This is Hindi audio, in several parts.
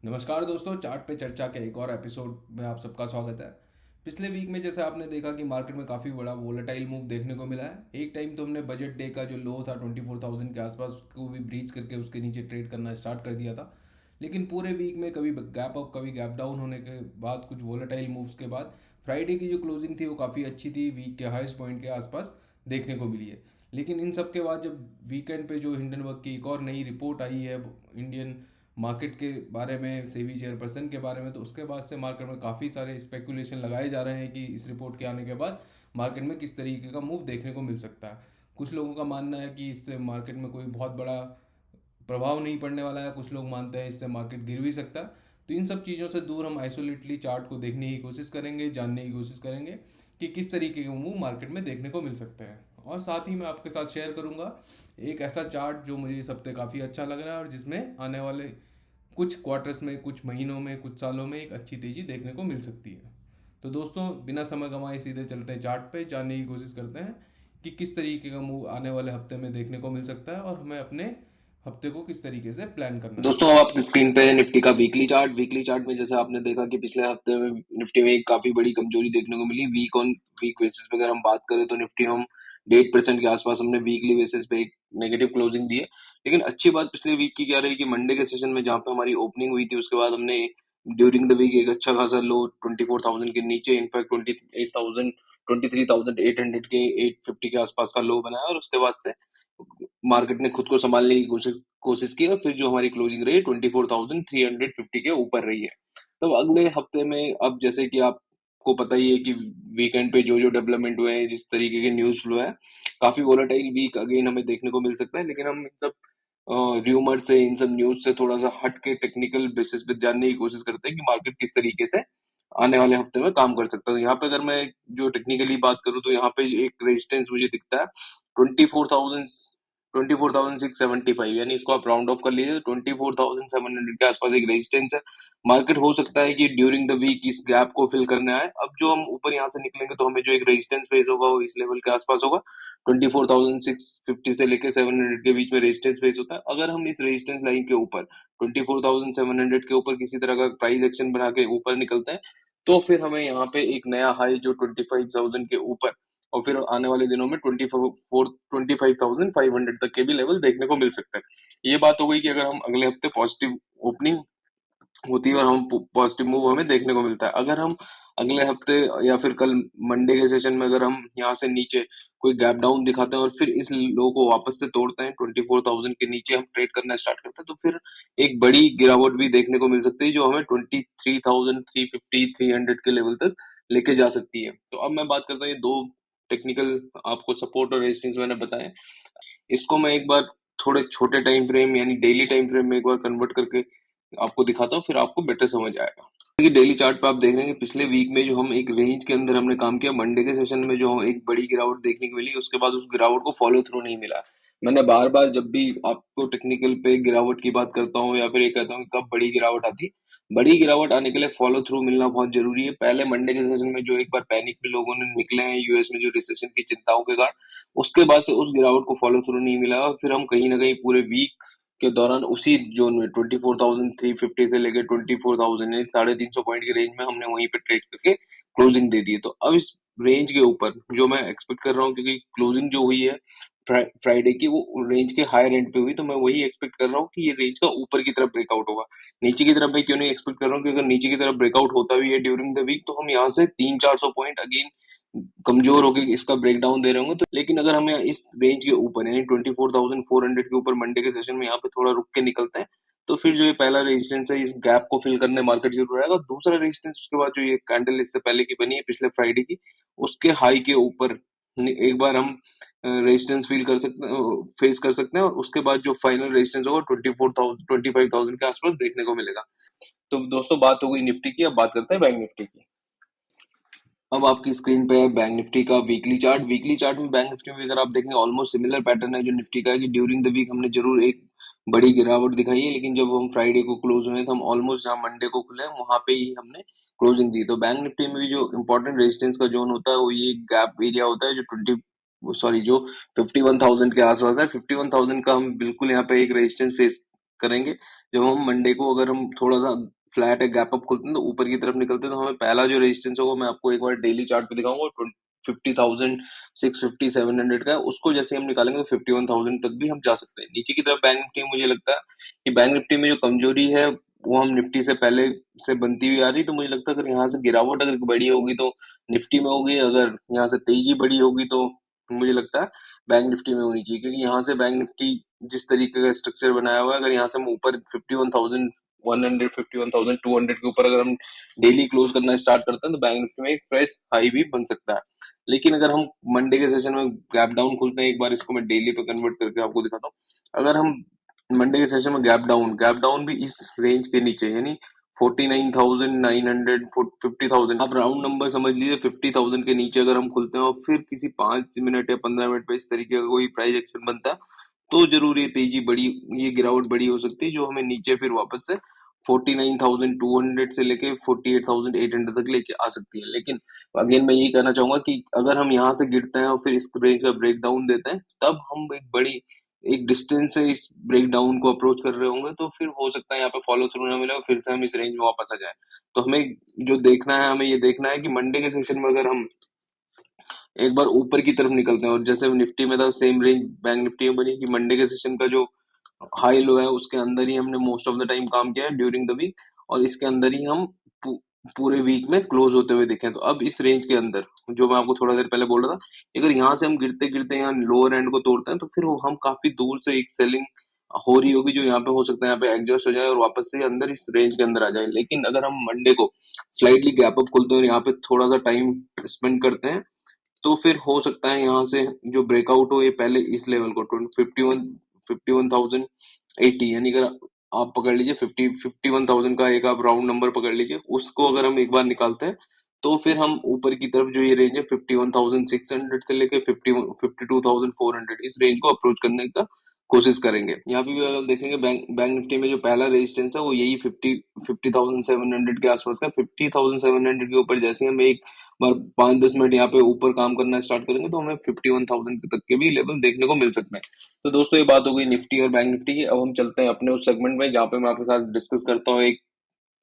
नमस्कार दोस्तों, चार्ट पे चर्चा के एक और एपिसोड में आप सबका स्वागत है। पिछले वीक में जैसे आपने देखा कि मार्केट में काफ़ी बड़ा वोलेटाइल मूव देखने को मिला है। एक टाइम तो हमने बजट डे का जो लो था 24,000 के आसपास को भी ब्रीच करके उसके नीचे ट्रेड करना स्टार्ट कर दिया था। लेकिन पूरे वीक में कभी गैप अप कभी गैप डाउन होने के बाद कुछ वोलेटाइल मूव्स के बाद फ्राइडे की जो क्लोजिंग थी वो काफ़ी अच्छी थी, वीक के हाईएस्ट पॉइंट के आसपास देखने को मिली है। लेकिन इन सब के बाद जब वीकेंड पे जो हिंडनबर्ग की एक और नई रिपोर्ट आई है इंडियन मार्केट के बारे में, सेबी चेयरपर्सन के बारे में, तो उसके बाद से मार्केट में काफ़ी सारे स्पेकुलेशन लगाए जा रहे हैं कि इस रिपोर्ट के आने के बाद मार्केट में किस तरीके का मूव देखने को मिल सकता है। कुछ लोगों का मानना है कि इससे मार्केट में कोई बहुत बड़ा प्रभाव नहीं पड़ने वाला है, कुछ लोग मानते हैं इससे मार्केट गिर भी सकता है। तो इन सब चीज़ों से दूर हम आइसोलेटली चार्ट को देखने की कोशिश करेंगे, जानने की कोशिश करेंगे कि किस तरीके के मूव मार्केट में देखने को मिल सकते हैं। और साथ ही मैं आपके साथ शेयर करूंगा एक ऐसा चार्ट जो मुझे इस हफ्ते काफ़ी अच्छा लग रहा है और जिसमें आने वाले कुछ क्वार्टर्स में, कुछ महीनों में, कुछ सालों में एक अच्छी तेज़ी देखने को मिल सकती है। तो दोस्तों, बिना समय गंवाए सीधे चलते हैं चार्ट पे, जानने की कोशिश करते हैं कि किस तरीके का मूव आने वाले हफ्ते में देखने को मिल सकता है और हमें अपने हफ्ते को किस तरीके से प्लान करना है। दोस्तों, अब आपकी स्क्रीन पे है निफ्टी का वीकली चार्ट में जैसे आपने देखा कि पिछले हफ्ते में निफ्टी में एक काफी बड़ी कमजोरी देखने को मिली। वीक ऑन वीक बेसिस पे अगर हम बात करें तो निफ्टी हम 8% के आसपास हमने वीकली बेसिस पे एक नेगेटिव क्लोजिंग दी है। लेकिन अच्छी बात पिछले वीक की क्या रही कि मंडे के सेशन में जहां पे हमारी ओपनिंग हुई थी उसके बाद हमने ड्यूरिंग द वीक एक अच्छा खासा लो 24,000 के नीचे, इनफैक्ट 28,000 23,800 के 850 के आसपास का लो बनाया और उसके बाद से मार्केट ने खुद को संभालने की कोशिश कोशिश की और फिर जो हमारी क्लोजिंग रही 24,350 के ऊपर रही है। तब अगले हफ्ते में अब जैसे कि आपको पता ही है कि वीकेंड पे जो जो डेवलपमेंट हुए हैं, जिस तरीके के न्यूज फ्लो है, काफी वोलेटाइल वीक अगेन हमें देखने को मिल सकता है। लेकिन हम इन सब र्यूमर से, इन सब न्यूज से थोड़ा सा हट के टेक्निकल बेसिस पे जानने की कोशिश करते हैं कि मार्केट किस तरीके से आने वाले हफ्ते में काम कर सकता है। यहाँ पे अगर मैं जो टेक्निकली बात करूँ तो यहाँ पे एक रेजिस्टेंस मुझे दिखता है 24,000 24,675, यानी इसको आप राउंड ऑफ कर लीजिए 24,700 के आसपास एक रेजिस्टेंस है। मार्केट हो सकता है कि ड्यूरिंग द वीक इस गैप को फिल करने आए। अब जो हम ऊपर यहाँ से निकलेंगे तो हमें जो एक रेजिस्टेंस फेस होगा वो इस लेवल के आसपास होगा। 24,650 से लेकर 700 के बीच में रेजिस्टेंस फेस होता है। अगर हम इस रेजिस्टेंस लाइन के ऊपर 24,700 के ऊपर किसी तरह का प्राइस एक्शन बना के ऊपर निकलते हैं तो फिर हमें यहाँ पे एक नया हाई जो 25,000 के ऊपर और फिर आने वाले दिनों में 25,500 तक के भी लेवल देखने को मिल सकते हैं। ये बात हो गई कि अगर हम अगले हफ्ते पॉजिटिव ओपनिंग होती है और हम पॉजिटिव मूव हमें देखने को मिलता है। अगर हम अगले हफ्ते या फिर कल मंडे के सेशन में अगर हम यहाँ से नीचे कोई गैप डाउन दिखाते हैं और फिर इस लो को वापस से तोड़ते हैं, 24,000 के नीचे हम ट्रेड करना स्टार्ट करते हैं, तो फिर एक बड़ी गिरावट भी देखने को मिल सकती है जो हमें 23,350 300 के लेवल तक लेके जा सकती है। तो अब मैं बात करता हूँ ये दो टेक्निकल आपको सपोर्ट और रेजिस्टेंस मैंने बताया, इसको मैं एक बार थोड़े छोटे टाइम फ्रेम यानी डेली टाइम फ्रेम में एक बार कन्वर्ट करके आपको दिखाता हूँ, फिर आपको बेटर समझ आएगा। कि डेली चार्ट पे आप देख रहे हैं कि पिछले वीक में जो हम एक रेंज के अंदर हमने काम किया, मंडे के सेशन में जो एक बड़ी गिरावट देखने को मिली, उसके बाद उस गिरावट को फॉलो थ्रू नहीं मिला। मैंने बार बार जब भी आपको टेक्निकल पे गिरावट की बात करता हूँ या फिर ये कहता हूँ कि कब बड़ी गिरावट आती, बड़ी गिरावट आने के लिए फॉलो थ्रू मिलना बहुत जरूरी है। पहले मंडे के सेशन में जो एक बार पैनिक में लोगों ने निकले हैं यूएस में जो रिसेशन की चिंताओं के कारण, उसके बाद से उस गिरावट को फॉलो थ्रू नहीं मिला और फिर हम कहीं ना कहीं पूरे वीक के दौरान उसी जोन में 24,350 से लेकर 24,000 यानी 350 पॉइंट की रेंज में हमने वहीं पे ट्रेड करके क्लोजिंग दे दी है। तो अब इस रेंज के ऊपर जो मैं एक्सपेक्ट कर रहा हूँ, क्योंकि क्लोजिंग जो हुई है फ्राइडे की वो रेंज के हायर एंड पे हुई, तो मैं वही एक्सपेक्ट कर रहा हूँ कि ये रेंज का ऊपर की तरफ ब्रेकआउट होगा। नीचे की तरफ मैं क्यों नहीं एक्सपेक्ट कर रहा हूँ, क्योंकि अगर नीचे की तरफ ब्रेकआउट होता भी है ड्यूरिंग द वीक तो हम यहाँ से 300-400 पॉइंट अगेन कमजोर होके इसका ब्रेकडाउन दे रहे होंगे। तो लेकिन अगर हमें इस रेंज के ऊपर यानी 24,400 के ऊपर मंडे के सेशन में यहाँ पे थोड़ा रुक के निकलते हैं तो फिर जो ये पहला रेजिस्टेंस है इस गैप को फिल करने मार्केट जरूर आएगा। दूसरा रेजिस्टेंस उसके बाद जो ये कैंडल इससे पहले की बनी है पिछले फ्राइडे की, उसके हाई के ऊपर एक बार हम रेजिस्टेंस फील कर सकते हैं, फेस कर सकते हैं, और उसके बाद जो फाइनल रेजिस्टेंस होगा 24,000 25,000 के आसपास देखने को मिलेगा। तो दोस्तों, बात हो गई निफ्टी की, अब बात करते हैं बैंक निफ्टी की। अब आपकी स्क्रीन पे है बैंक निफ्टी का वीकली चार्ट में बैंक निफ्टी में अगर आप देखेंगे ऑलमोस्ट सिमिलर पैटर्न है जो निफ्टी का है कि ड्यूरिंग द वीक हमने जरूर एक बड़ी गिरावट दिखाई है, लेकिन जब हम फ्राइडे को क्लोज हुए तो हम ऑलमोस्ट जहां मंडे को खुले वहां पे ही हमने क्लोजिंग दी। तो बैंक निफ्टी में भी जो इंपॉर्टेंट रेजिस्टेंस का जोन होता है वो ये गैप एरिया होता है जो 20 सॉरी जो 51,000 के आसपास है। 51,000 का हम बिल्कुल यहाँ पे एक रेजिस्टेंस फेस करेंगे जब हम मंडे को, अगर हम थोड़ा सा फ्लैट है, गैप अप खुलते हैं तो ऊपर की तरफ निकलते हैं, तो हमें पहला जो रेजिस्टेंस होगा, मैं आपको एक बार डेली चार्ट पे दिखाऊंगा, 50,650 700 का है। उसको जैसे हम निकालेंगे तो 51,000 तक भी हम जा सकते हैं। नीचे की तरफ बैंक निफ्टी में मुझे लगता है कि बैंक निफ्टी में जो कमजोरी है वो हम निफ्टी से पहले से बनती हुई आ रही, तो मुझे लगता है अगर यहाँ से गिरावट अगर बड़ी होगी तो निफ्टी में होगी, अगर यहाँ से तेजी बड़ी होगी तो मुझे लगता है बैंक निफ्टी में होनी चाहिए, क्योंकि यहाँ से बैंक निफ्टी जिस तरीके का स्ट्रक्चर बनाया हुआ है, अगर यहाँ से हम ऊपर 51,100 51,200 के ऊपर अगर हम डेली क्लोज करना स्टार्ट करते हैं तो बैंक निफ्टी में एक फ्रेश हाई भी बन सकता है। लेकिन अगर हम मंडे के सेशन में गैप डाउन खुलते हैं, एक बार इसको मैं डेली पे कन्वर्ट करके आपको दिखाता हूँ। अगर हम मंडे के सेशन में गैप डाउन भी इस रेंज के नीचे, यानी 49,900 50,000, आप राउंड नंबर समझ लीजिए, 50,000 के नीचे अगर हम खुलते हैं और फिर किसी 5 मिनट या 15 मिनट पे इस तरीके का कोई प्राइस एक्शन बनता है, तो जरूर ये तेजी बड़ी, ये गिरावट बड़ी हो सकती है, जो हमें नीचे फिर वापस से 49,200 से लेके 48,800 तक लेके आ सकती है। लेकिन अगेन मैं यही कहना चाहूंगा कि अगर हम यहाँ से गिरते हैं और फिर इस रेंज का ब्रेक डाउन देते हैं, तब हम एक डिस्टेंस से इस ब्रेक डाउन को अप्रोच कर रहे होंगे, तो फिर हो सकता है यहाँ पे फॉलो थ्रू ना मिले और फिर से हम इस रेंज में वापस आ जाए। तो हमें जो देखना है, हमें ये देखना है कि मंडे के सेशन में अगर हम एक बार ऊपर की तरफ निकलते हैं, और जैसे निफ्टी में था सेम रेंज बैंक निफ्टी में बनी कि मंडे के सेशन का जो हाई लो है उसके अंदर ही हमने मोस्ट ऑफ द टाइम काम किया है ड्यूरिंग द वीक, और इसके अंदर ही हम पूरे वीक में क्लोज होते हुए दिखे। तो अब इस रेंज के अंदर जो मैं आपको थोड़ा देर पहले बोल रहा था, अगर यहाँ से हम गिरते गिरते यहाँ लोअर एंड को तोड़ते हैं तो फिर हम काफी दूर से एक सेलिंग हो रही होगी, जो यहाँ पे हो सकता है यहाँ पे एडजस्ट हो जाए और वापस से अंदर इस रेंज के अंदर आ जाए। लेकिन अगर हम मंडे को स्लाइटली गैप अप खुलते हैं और यहाँ पे थोड़ा सा टाइम स्पेंड करते हैं, तो फिर हो सकता है यहाँ से जो ब्रेकआउट हो ये पहले इस लेवल को 51,080, यानी अगर आप पकड़ लीजिए 51,000 का एक आप राउंड नंबर पकड़ लीजिए, उसको अगर हम एक बार निकालते हैं तो फिर हम ऊपर की तरफ जो ये रेंज है 51,600 से लेके 52,400, इस रेंज को अप्रोच करने का कोशिश करेंगे। यहाँ पे भी अगर देखेंगे बैंक बैंक निफ्टी में जो पहला रेजिस्टेंस है वो यही 50,700 के आसपास का। 50,700 के ऊपर जैसे हम एक बार 5-10 मिनट यहाँ पे ऊपर काम करना स्टार्ट करेंगे तो हमें 51,000 तक के भी लेवल देखने को मिल सकते हैं। तो दोस्तों ये बात हो गई निफ्टी और बैंक निफ्टी की। अब हम चलते हैं अपने उस सेगमेंट में जहाँ पे मैं आपके साथ डिस्कस करता हूँ एक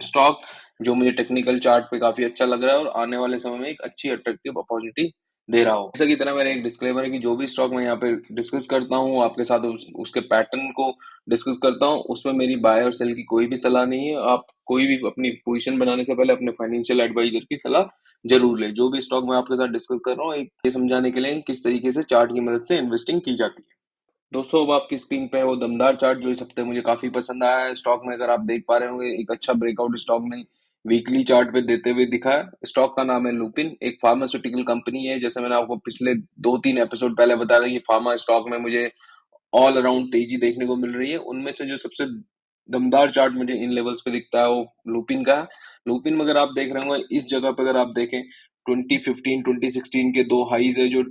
स्टॉक जो मुझे टेक्निकल चार्ट पे काफी अच्छा लग रहा है और आने वाले समय में एक अच्छी अट्रैक्टिव अपॉर्चुनिटी दे रहा हो। जैसा की तरह मेरा एक डिस्क्लेमर है कि जो भी स्टॉक मैं यहाँ पे डिस्कस करता हूँ आपके साथ उसके पैटर्न को डिस्कस करता हूँ, उसमें मेरी बाय और सेल की कोई भी सलाह नहीं है। आप कोई भी अपनी पोजीशन बनाने से पहले अपने फाइनेंशियल एडवाइजर की सलाह जरूर ले। जो भी स्टॉक मैं आपके साथ डिस्कस कर रहा हूँ एक ये समझाने के लिए किस तरीके से चार्ट की मदद से इन्वेस्टिंग की जाती है। दोस्तों अब आपकी स्क्रीन पे है वो दमदार चार्ट जो इस हफ्ते मुझे काफी पसंद आया है। स्टॉक में अगर आप देख पा रहे होंगे एक अच्छा ब्रेकआउट स्टॉक ने वीकली चार्ट पे देते हुए दिखा है। स्टॉक का नाम है लुपिन, एक फार्मास्यूटिकल कंपनी है। जैसे मैंने आपको पिछले 2-3 एपिसोड पहले बताया था कि फार्मा स्टॉक में मुझे ऑल अराउंड तेजी देखने को मिल रही है। उनमें से जो सबसे दमदार चार्ट मुझे इन लेवल्स पे दिखता है वो लुपिन का है। लुपिन में अगर आप देख रहे होंगे इस जगह पे अगर आप देखें 2015 2016 के दो हाईज है जो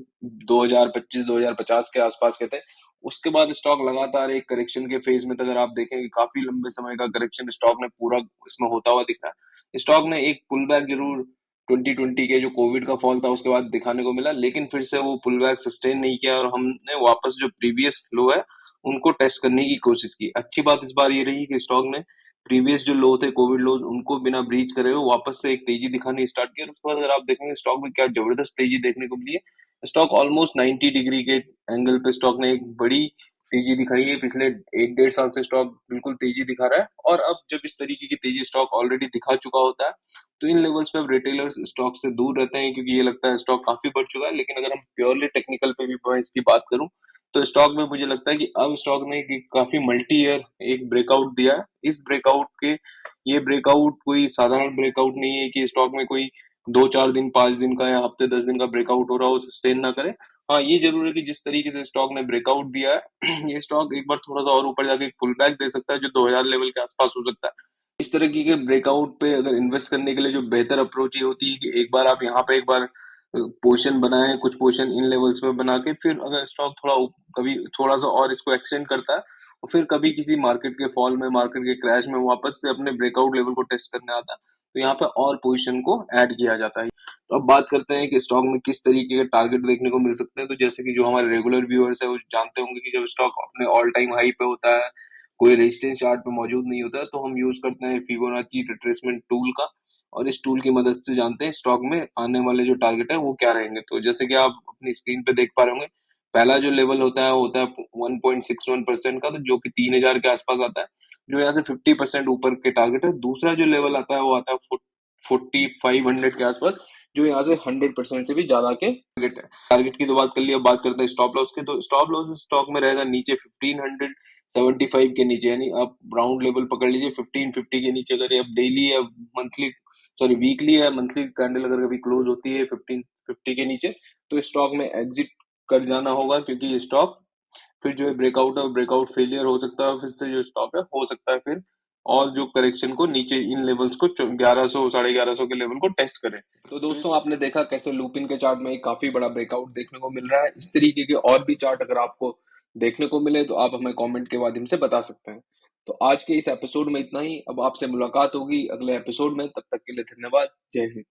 2025 2050 के आसपास के थे। उसके बाद स्टॉक लगातार एक करेक्शन के फेज में था। अगर आप देखें कि काफी लंबे समय का करेक्शन स्टॉक ने पूरा इसमें होता हुआ दिख रहा है। स्टॉक ने एक पुल बैक जरूर 2020 के जो कोविड का फॉल था उसके बाद दिखाने को मिला, लेकिन फिर से वो पुल बैक सस्टेन नहीं किया और हमने वापस जो प्रीवियस लो है उनको टेस्ट करने की कोशिश की। अच्छी बात इस बार ये रही कि स्टॉक ने प्रीवियस जो लो थे कोविड लो उनको बिना ब्रीच करे हुए वापस से एक तेजी दिखानी स्टार्ट की। और उसके बाद अगर आप देखेंगे स्टॉक में क्या जबरदस्त तेजी देखने को मिली है। स्टॉक ऑलमोस्ट 90 डिग्री के एंगल पे स्टॉक ने एक बड़ी तेजी दिखाई है। पिछले 1-1.5 साल से स्टॉक बिल्कुल तेजी दिखा रहा है, और अब जब इस तरीके की तेजी स्टॉक ऑलरेडी दिखा चुका होता है तो इन लेवल्स पे अब रिटेलर्स स्टॉक से दूर रहते हैं, क्योंकि ये लगता है स्टॉक काफी बढ़ चुका है। लेकिन अगर हम प्योरली टेक्निकल पे भी मैं इसकी बात करूं तो स्टॉक में मुझे लगता है कि अब स्टॉक ने काफी मल्टी ईयर एक ब्रेकआउट दिया है। इस ब्रेकआउट के ये ब्रेकआउट कोई साधारण ब्रेकआउट नहीं है कि स्टॉक में कोई 2-4 दिन 5 दिन का या हफ्ते 10 दिन का ब्रेकआउट हो रहा हो सस्टेन ना करे। हाँ ये जरूर है कि जिस तरीके से स्टॉक ने ब्रेकआउट दिया है ये स्टॉक एक बार थोड़ा सा और ऊपर जाके पुल बैक दे सकता है जो 2000 लेवल के आसपास हो सकता है। इस तरह के ब्रेकआउट पे अगर इन्वेस्ट करने के लिए जो बेहतर अप्रोच ये होती है कि एक बार आप यहाँ पे एक बार पोजीशन बनाएं, कुछ पोजीशन इन लेवल्स पे बना के फिर अगर स्टॉक कभी थोड़ा सा और इसको एक्सटेंड करता है और फिर कभी किसी मार्केट के फॉल में मार्केट के क्रैश में वापस से अपने ब्रेकआउट लेवल को टेस्ट करने आता है तो यहाँ पे और पोजीशन को ऐड किया जाता है। तो अब बात करते हैं कि स्टॉक में किस तरीके के टारगेट देखने को मिल सकते हैं। तो जैसे कि जो हमारे रेगुलर व्यूअर्स है वो जानते होंगे कि जब स्टॉक अपने ऑल टाइम हाई पे होता है कोई रेजिस्टेंस चार्ट पे मौजूद नहीं होता है, तो हम यूज करते हैं फिबोनाची रिट्रेसमेंट टूल का, और इस टूल की मदद से जानते हैं स्टॉक में आने वाले जो टारगेट है वो क्या रहेंगे। तो जैसे कि आप अपनी स्क्रीन पे देख पा रहे होंगे, पहला जो लेवल होता है वो होता है 1.61% का, तो जो कि 3000 के आसपास आता है, जो यहाँ से 50% ऊपर के टारगेट है। दूसरा जो लेवल आता है वो आता है 4500 के आसपास, जो यहाँ से 100% से भी ज्यादा के टारगेट है। टारगेट की तो बात कर ली, अब बात करते हैं स्टॉप लॉस की। तो स्टॉप लॉस स्टॉक में रहेगा नीचे 1575 के नीचे, यानी आप राउंड लेवल पकड़ लीजिए 1550 के नीचे। अगर ये अब डेली या मंथली, सॉरी वीकली या मंथली कैंडल अगर कभी क्लोज होती है 1550 के नीचे, तो स्टॉक में एग्जिट कर जाना होगा, क्योंकि ये स्टॉक फिर जो है ब्रेकआउट और ब्रेकआउट फेलियर हो सकता है, फिर से जो स्टॉक है हो सकता है फिर और जो करेक्शन को नीचे इन लेवल्स को 1100 1150 के लेवल को टेस्ट करे। तो दोस्तों आपने देखा कैसे लूपिन के चार्ट में एक काफी बड़ा ब्रेकआउट देखने को मिल रहा है। इस तरीके के और भी चार्ट अगर आपको देखने को मिले तो आप हमें कमेंट के माध्यम से बता सकते हैं। तो आज के इस एपिसोड में इतना ही। अब आपसे मुलाकात होगी अगले एपिसोड में, तब तक के लिए धन्यवाद। जय हिंद।